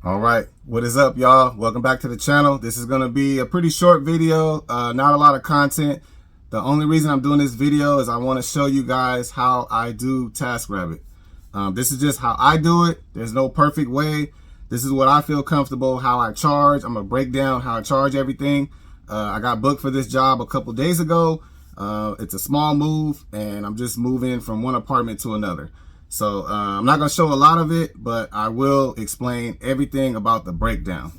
All right, what is up, y'all? Welcome back to the channel. This is going to be a pretty short video, not a lot of content. The only reason I'm doing this video is I want to show you guys how I do Taskrabbit. This is just how I do it. There's no perfect way. This is what I feel comfortable, how I charge. I'm going to break down how I charge everything. I got booked for this job a couple days ago. It's a small move, and I'm just moving from one apartment to another. So I'm not going to show a lot of it, but I will explain everything about the breakdown.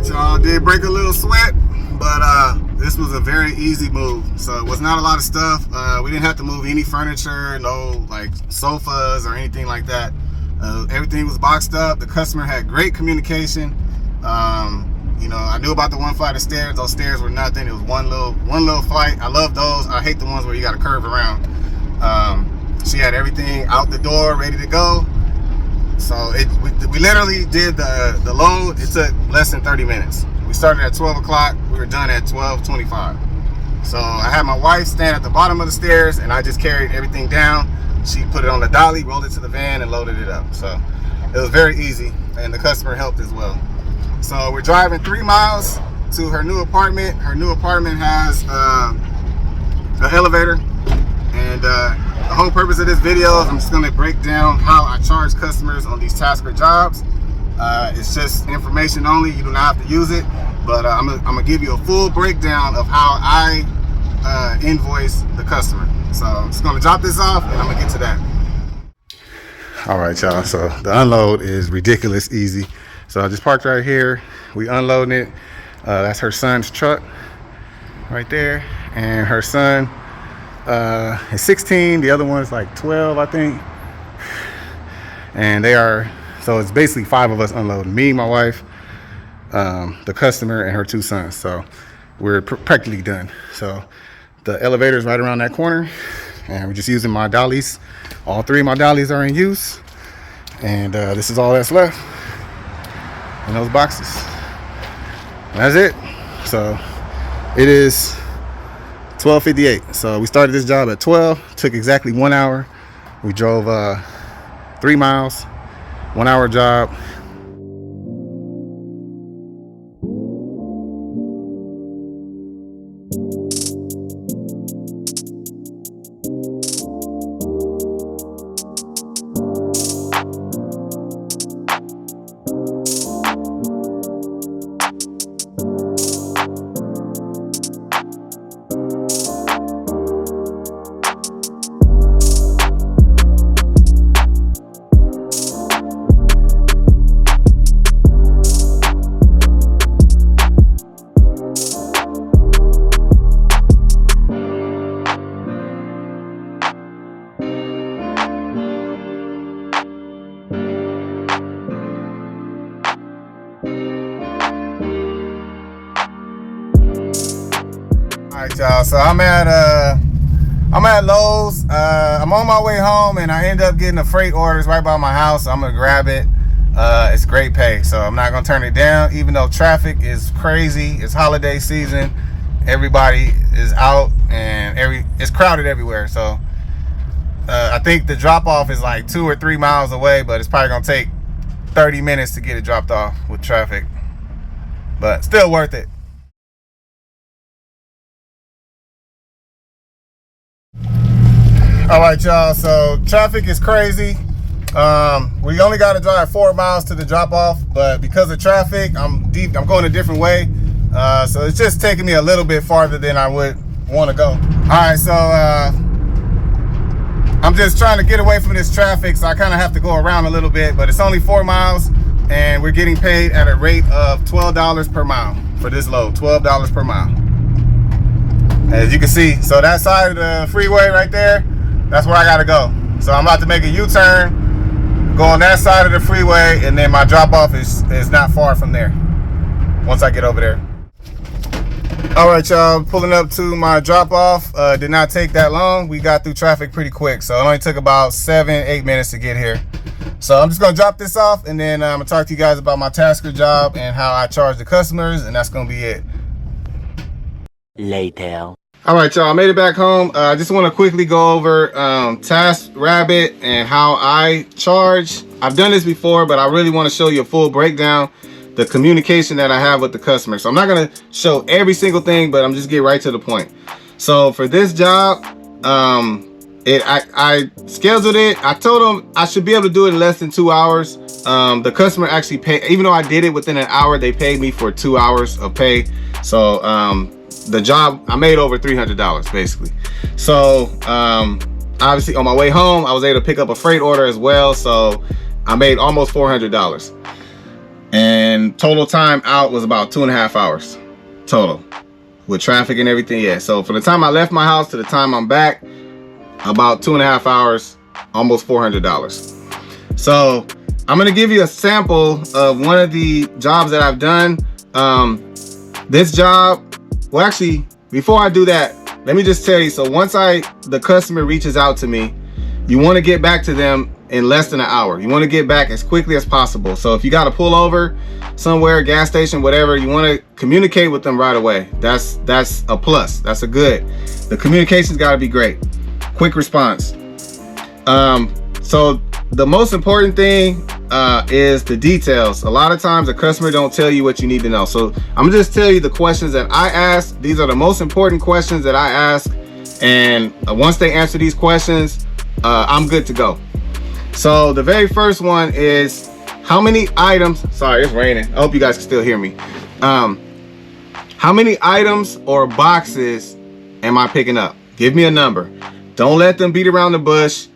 Y'all did break a little sweat, but this was a very easy move. So it was not a lot of stuff. We didn't have to move any furniture, no like sofas or anything like that. Everything was boxed up. The customer had great communication. You know, I knew about the one flight of stairs. Those stairs were nothing. It was one little flight. I love those. I hate the ones where you got to curve around. She had everything out the door, ready to go. So we literally did the load. It took less than 30 minutes. We started at 12 o'clock. We were done at 12:25. So I had my wife stand at the bottom of the stairs, and I just carried everything down. She put it on the dolly, rolled it to the van, and loaded it up. So it was very easy, and the customer helped as well. So we're driving 3 miles to her new apartment. Her new apartment has an elevator, and the whole purpose of this video is I'm just going to break down how I charge customers on these Tasker jobs. It's just information only. You do not have to use it, but I'm gonna give you a full breakdown of how I invoice the customer. So I'm just gonna drop this off, and I'm gonna get to that. All right, y'all. So the unload is ridiculous easy. So I just parked right here. We unloading it. That's her son's truck right there, and her son is 16. The other one's like 12, I think. And so it's basically 5 of us unloading. Me, my wife, the customer, and her 2 sons. So we're practically done. So the elevator is right around that corner, and we're just using my dollies. All 3 of my dollies are in use, and this is all that's left in those boxes. And that's it. So it is 12:58. So we started this job at 12. Took exactly 1 hour. We drove 3 miles, 1 hour job. All right, y'all. So I'm at Lowe's. I'm on my way home, and I end up getting a freight orders right by my house. So I'm gonna grab it. It's great pay, so I'm not gonna turn it down. Even though traffic is crazy, it's holiday season. Everybody is out, and it's crowded everywhere. So I think the drop off is like 2 or 3 miles away, but it's probably gonna take 30 minutes to get it dropped off with traffic. But still worth it. All right, y'all, so traffic is crazy. We only got to drive 4 miles to the drop off, but because of traffic, I'm going a different way. So it's just taking me a little bit farther than I would want to go. All right, so I'm just trying to get away from this traffic, so I kind of have to go around a little bit, but it's only 4 miles and we're getting paid at a rate of $12 per mile for this load. $12 per mile. As you can see, so that side of the freeway right there, that's where I gotta go. So I'm about to make a U-turn, go on that side of the freeway, and then my drop off is not far from there once I get over there. All right, y'all, pulling up to my drop off. Did not take that long. We got through traffic pretty quick, so it only took about 7-8 minutes to get here. So I'm just gonna drop this off, and then I'm gonna talk to you guys about my Tasker job and how I charge the customers, and that's gonna be it. Later. All right, y'all, I made it back home. I just want to quickly go over Taskrabbit and how I charge. I've done this before, but I really want to show you a full breakdown, the communication that I have with the customer. So I'm not going to show every single thing, but I'm just getting right to the point. So for this job, I scheduled it. I told them I should be able to do it in less than 2 hours. The customer actually paid, even though I did it within an hour, they paid me for 2 hours of pay. So the job, I made over $300 basically. So obviously on my way home, I was able to pick up a freight order as well. So I made almost $400. And total time out was about 2.5 hours total with traffic and everything. Yeah, so from the time I left my house to the time I'm back, about 2.5 hours, almost $400. So I'm gonna give you a sample of one of the jobs that I've done. This job, well, actually, before I do that, let me just tell you, so once the customer reaches out to me, you want to get back to them in less than an hour. You want to get back as quickly as possible. So if you got to pull over somewhere, gas station, whatever, you want to communicate with them right away. That's a plus. That's a good. The communication's got to be great. Quick response. So the most important thing is the details. A lot of times the customer don't tell you what you need to know. So I'm gonna just tell you the questions that I ask. These are the most important questions that I ask. And once they answer these questions, I'm good to go. So the very first one is how many items, sorry, it's raining. I hope you guys can still hear me. How many items or boxes am I picking up? Give me a number. Don't let them beat around the bush.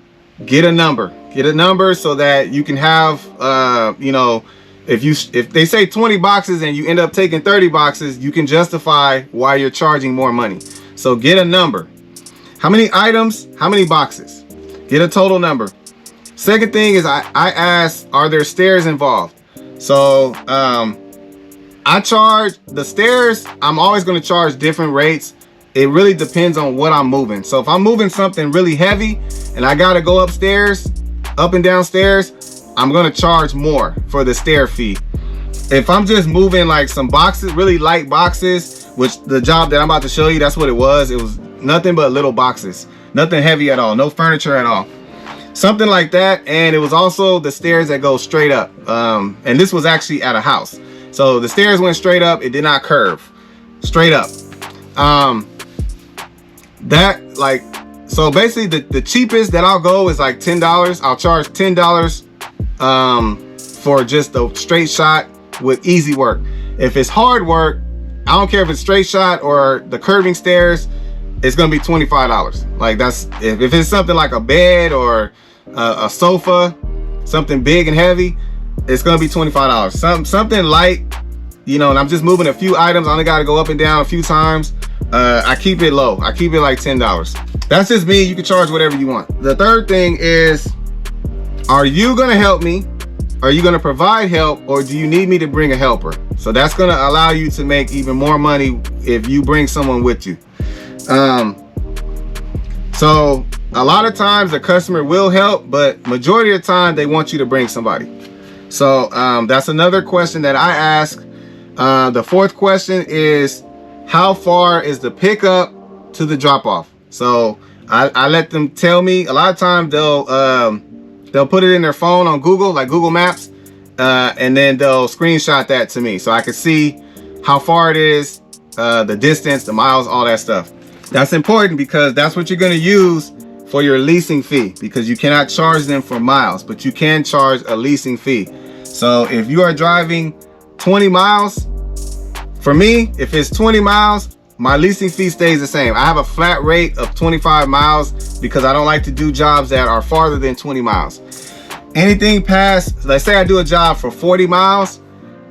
Get a number. Get a number so that you can have, you know, if they say 20 boxes and you end up taking 30 boxes, you can justify why you're charging more money. So get a number. How many items? How many boxes? Get a total number. Second thing is I ask, are there stairs involved? So I charge the stairs. I'm always going to charge different rates. It really depends on what I'm moving. So if I'm moving something really heavy and I got to go upstairs, up and down stairs, I'm going to charge more for the stair fee. If I'm just moving like some boxes, really light boxes, which the job that I'm about to show you, that's what it was. It was nothing but little boxes, nothing heavy at all, no furniture at all. Something like that. And it was also the stairs that go straight up. And this was actually at a house. So the stairs went straight up. It did not curve, straight up. So basically the cheapest that I'll go is like $10. I'll charge $10 for just a straight shot with easy work. If it's hard work, I don't care if it's straight shot or the curving stairs, it's gonna be $25. Like that's, if it's something like a bed or a sofa, something big and heavy, it's gonna be $25. Something light, you know, and I'm just moving a few items. I only gotta go up and down a few times. I keep it low. I keep it like $10. That's just me. You can charge whatever you want. The third thing is, are you gonna help me? Are you gonna provide help, or do you need me to bring a helper? So that's gonna allow you to make even more money if you bring someone with you. So a lot of times the customer will help, but majority of the time they want you to bring somebody. So that's another question that I ask. The fourth question is, how far is the pickup to the drop off? So I let them tell me. A lot of times they'll put it in their phone on Google, like Google Maps, and then they'll screenshot that to me so I can see how far it is, the distance, the miles, all that stuff. That's important because that's what you're going to use for your leasing fee, because you cannot charge them for miles, but you can charge a leasing fee. So if you are driving 20 miles, for me, if it's 20 miles, my leasing fee stays the same. I have a flat rate of 25 miles because I don't like to do jobs that are farther than 20 miles. Anything past, let's say I do a job for 40 miles,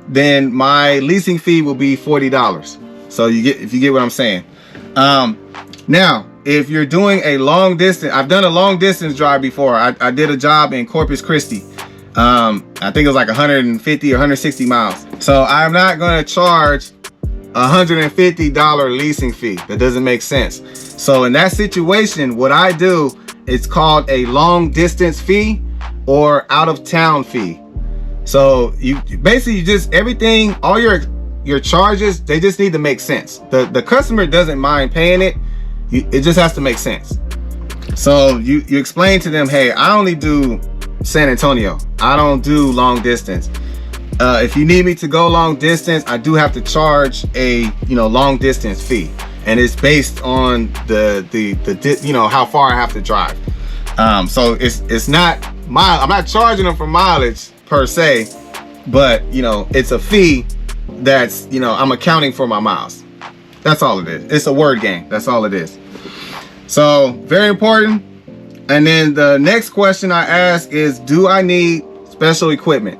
then my leasing fee will be $40. So if you get what I'm saying. Now, if you're doing a long distance, I've done a long distance drive before. I did a job in Corpus Christi. I think it was like 150 or 160 miles. So I'm not going to charge $150 leasing fee. That doesn't make sense. So in that situation, what I do, it's called a long distance fee or out of town fee. So you basically just everything, all your charges, they just need to make sense. The customer doesn't mind paying it. It just has to make sense. So you explain to them, hey, I only do San Antonio. I don't do long distance. If you need me to go long distance, I do have to charge a long distance fee, and it's based on the how far I have to drive. So it's not I'm not charging them for mileage per se, but it's a fee that's I'm accounting for my miles. That's all it is. It's a word game. That's all it is. So very important. And then the next question I ask is, do I need special equipment?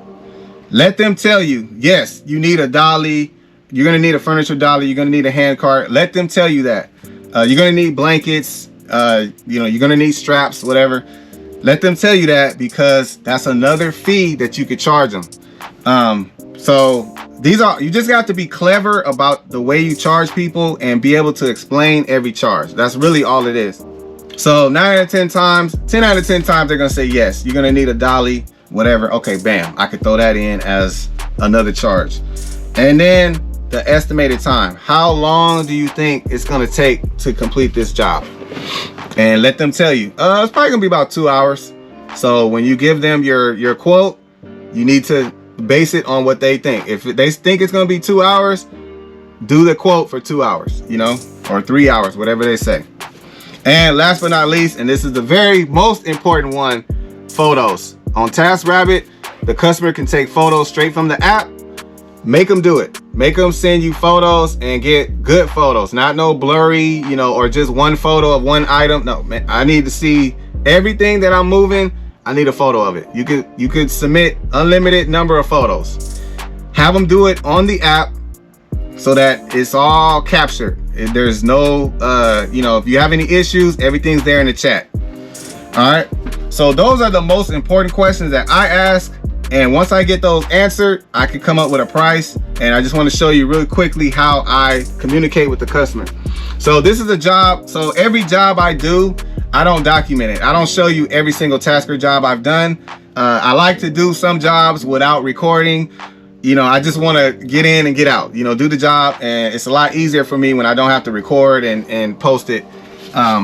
Let them tell you, yes, you need a dolly. You're going to need a furniture dolly. You're going to need a hand cart. Let them tell you that. You're going to need blankets. You're going to need straps, whatever. Let them tell you that, because that's another fee that you could charge them. So you just got to be clever about the way you charge people and be able to explain every charge. That's really all it is. So 10 out of 10 times, they're going to say, yes, you're going to need a dolly, whatever. Okay, bam, I could throw that in as another charge. And then the estimated time. How long do you think it's going to take to complete this job? And let them tell you, it's probably going to be about 2 hours. So when you give them your quote, you need to base it on what they think. If they think it's going to be 2 hours, do the quote for 2 hours, or 3 hours, whatever they say. And last but not least, and this is the very most important one, photos. On Taskrabbit, the customer can take photos straight from the app. Make them do it. Make them send you photos and get good photos, not no blurry, or just one photo of one item. No, man, I need to see everything that I'm moving. I need a photo of it. You could submit unlimited number of photos. Have them do it on the app so that it's all captured. There's no, if you have any issues, everything's there in the chat. All right. So those are the most important questions that I ask. And once I get those answered, I can come up with a price. And I just want to show you really quickly how I communicate with the customer. So this is a job. So every job I do, I don't document it. I don't show you every single Tasker job I've done. I like to do some jobs without recording. I just want to get in and get out, do the job. And it's a lot easier for me when I don't have to record and post it.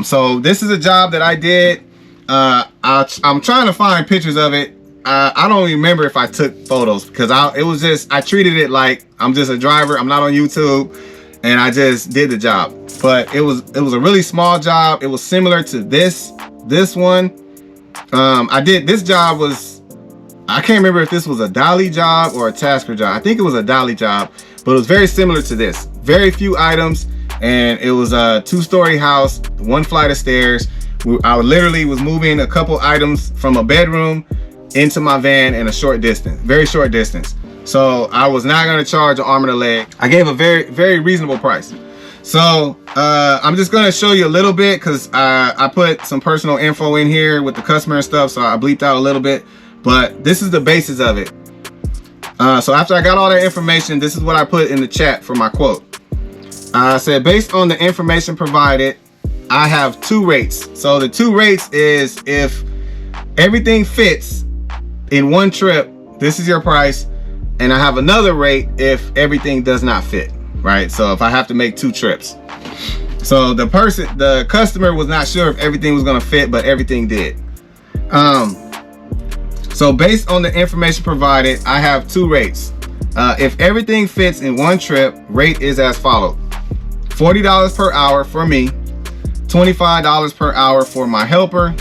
So this is a job that I did. I'm trying to find pictures of it. I don't remember if I took photos, because I treated it like I'm just a driver. I'm not on YouTube, and I just did the job. But it was a really small job. It was similar to this one. I did this job I can't remember if this was a dolly job or a Tasker job. I think it was a dolly job, but it was very similar to this. Very few items, and it was a 2-story house, 1 flight of stairs. I literally was moving a couple items from a bedroom into my van in a short distance, very short distance. So I was not going to charge an arm and a leg. I gave a very, very reasonable price. So I'm just going to show you a little bit, because I put some personal info in here with the customer and stuff, so I bleeped out a little bit. But this is the basis of it. So after I got all that information, this is what I put in the chat for my quote. I said, based on the information provided, I have 2 rates. So the 2 rates is if everything fits in one trip, this is your price. And I have another rate if everything does not fit, right? So if I have to make 2 trips. So the customer was not sure if everything was going to fit, but everything did. So based on the information provided, I have 2 rates. If everything fits in one trip, rate is as follows. $40 per hour for me, $25 per hour for my helper.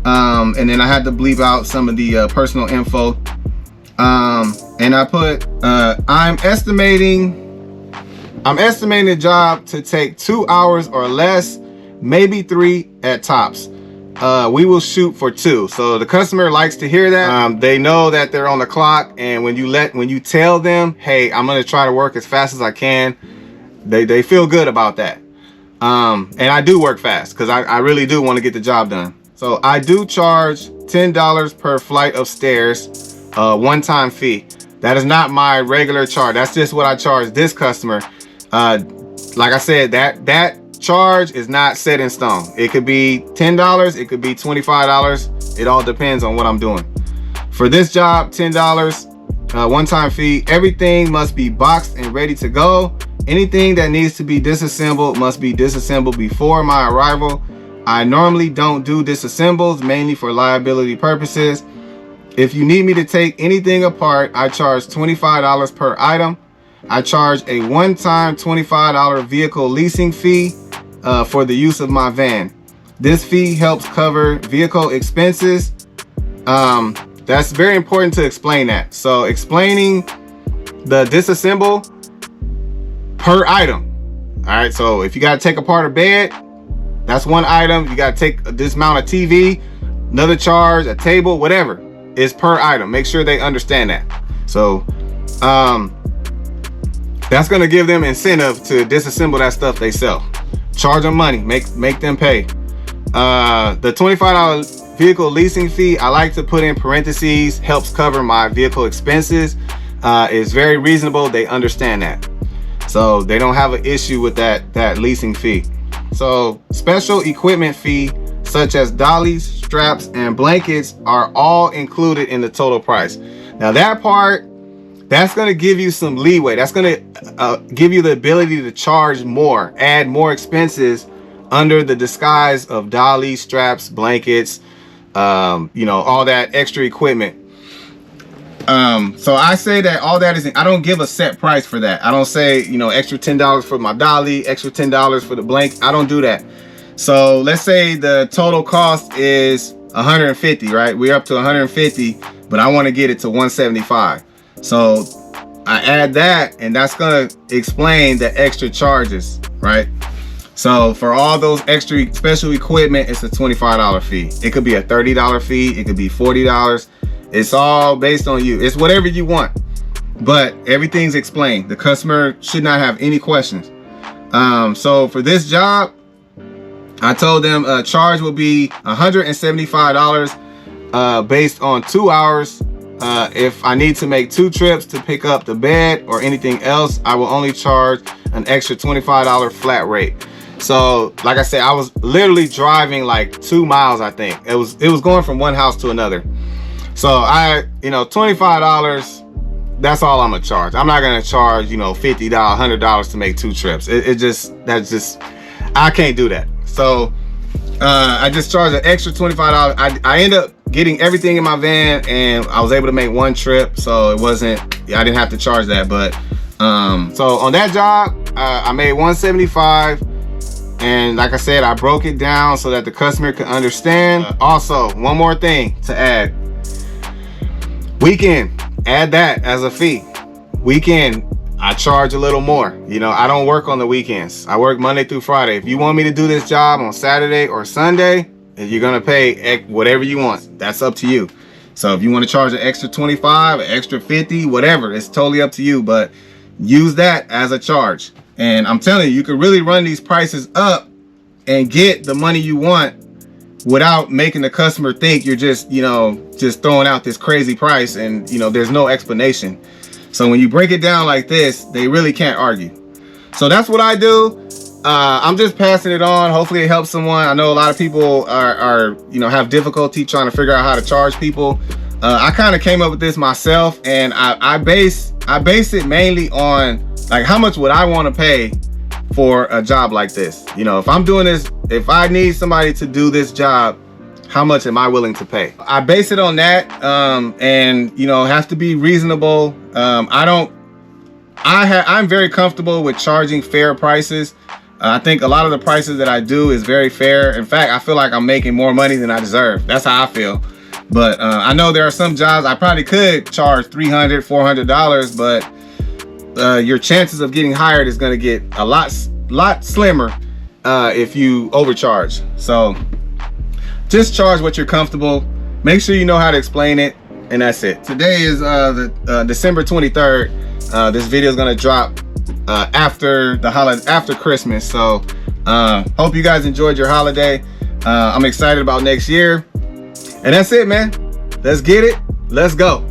And then I had to bleep out some of the personal info. And I put, I'm estimating I'm estimating the job to take 2 hours or less, maybe 3 at tops. We will shoot for 2. So the customer likes to hear that. They know that they're on the clock, and when you tell them, hey, I'm gonna try to work as fast as I can, they feel good about that. And I do work fast because I really do want to get the job done. So I do charge $10 per flight of stairs, one-time fee. That is not my regular charge. That's just what I charge this customer. Like I said, that charge is not set in stone. It could be $10, it could be $25. It all depends on what I'm doing. For this job, $10, one-time fee. Everything must be boxed and ready to go. Anything that needs to be disassembled must be disassembled before my arrival. I normally don't do disassembles, mainly for liability purposes. If you need me to take anything apart, I charge $25 per item. I charge a one-time $25 vehicle leasing fee for the use of my van. This fee helps cover vehicle expenses. That's very important to explain that. So explaining the disassemble per item. All right, so if you got to take apart a bed, that's one item. You got to take this amount of TV, another charge, a table, whatever is per item. Make sure they understand that. So that's going to give them incentive to disassemble that stuff they sell. Charge them money, make them pay. The $25 vehicle leasing fee, I like to put in parentheses, helps cover my vehicle expenses. It's very reasonable. They understand that. So they don't have an issue with that leasing fee. So special equipment fee, such as dollies, straps, and blankets, are all included in the total price. Now that part, that's going to give you some leeway. That's going to give you the ability to charge more, add more expenses under the disguise of dollies, straps, blankets, all that extra equipment. So I say that all that is, I don't give a set price for that. I don't say, extra $10 for my dolly, extra $10 for the blanket. I don't do that. So let's say the total cost is 150, right? We're up to 150, but I want to get it to 175. So I add that, and that's going to explain the extra charges, right? So for all those extra special equipment, it's a $25 fee. It could be a $30 fee. It could be $40. It's all based on you. It's whatever you want, but everything's explained. The customer should not have any questions. So for this job, I told them charge will be $175 based on 2 hours. If I need to make 2 trips to pick up the bed or anything else, I will only charge an extra $25 flat rate. So like I said, I was literally driving like 2 miles. I think it was going from one house to another. So $25, that's all I'm gonna charge. I'm not gonna charge, $50, $100 to make 2 trips. I can't do that. So I just charge an extra $25. I end up getting everything in my van, and I was able to make 1 trip. So it wasn't, I didn't have to charge that. But so on that job, I made $175. And like I said, I broke it down so that the customer could understand. Also, one more thing to add. Weekend, add that as a fee. Weekend, I charge a little more. I don't work on the weekends. I work Monday through Friday. If you want me to do this job on Saturday or Sunday, you're gonna pay whatever you want. That's up to you. So if you want to charge an extra 25, an extra 50, whatever, it's totally up to you. But use that as a charge. And I'm telling you, you can really run these prices up and get the money you want without making the customer think you're just throwing out this crazy price and there's no explanation. So when you break it down like this, they really can't argue. So that's what I do. I'm just passing it on. Hopefully it helps someone. I know a lot of people are have difficulty trying to figure out how to charge people. I kind of came up with this myself, and I base it mainly on like how much would I want to pay for a job like this. If I'm doing this, if I need somebody to do this job, how much am I willing to pay? I base it on that, and have to be reasonable. I'm very comfortable with charging fair prices. I think a lot of the prices that I do is very fair. In fact, I feel like I'm making more money than I deserve. That's how I feel. But I know there are some jobs I probably could charge $300, $400, but your chances of getting hired is going to get a lot slimmer if you overcharge. So just charge what you're comfortable. Make sure you know how to explain it, and that's it. Today is the December 23rd. This video is going to drop after the holiday, after Christmas. So hope you guys enjoyed your holiday. I'm excited about next year, and that's it, man. Let's get it. Let's go.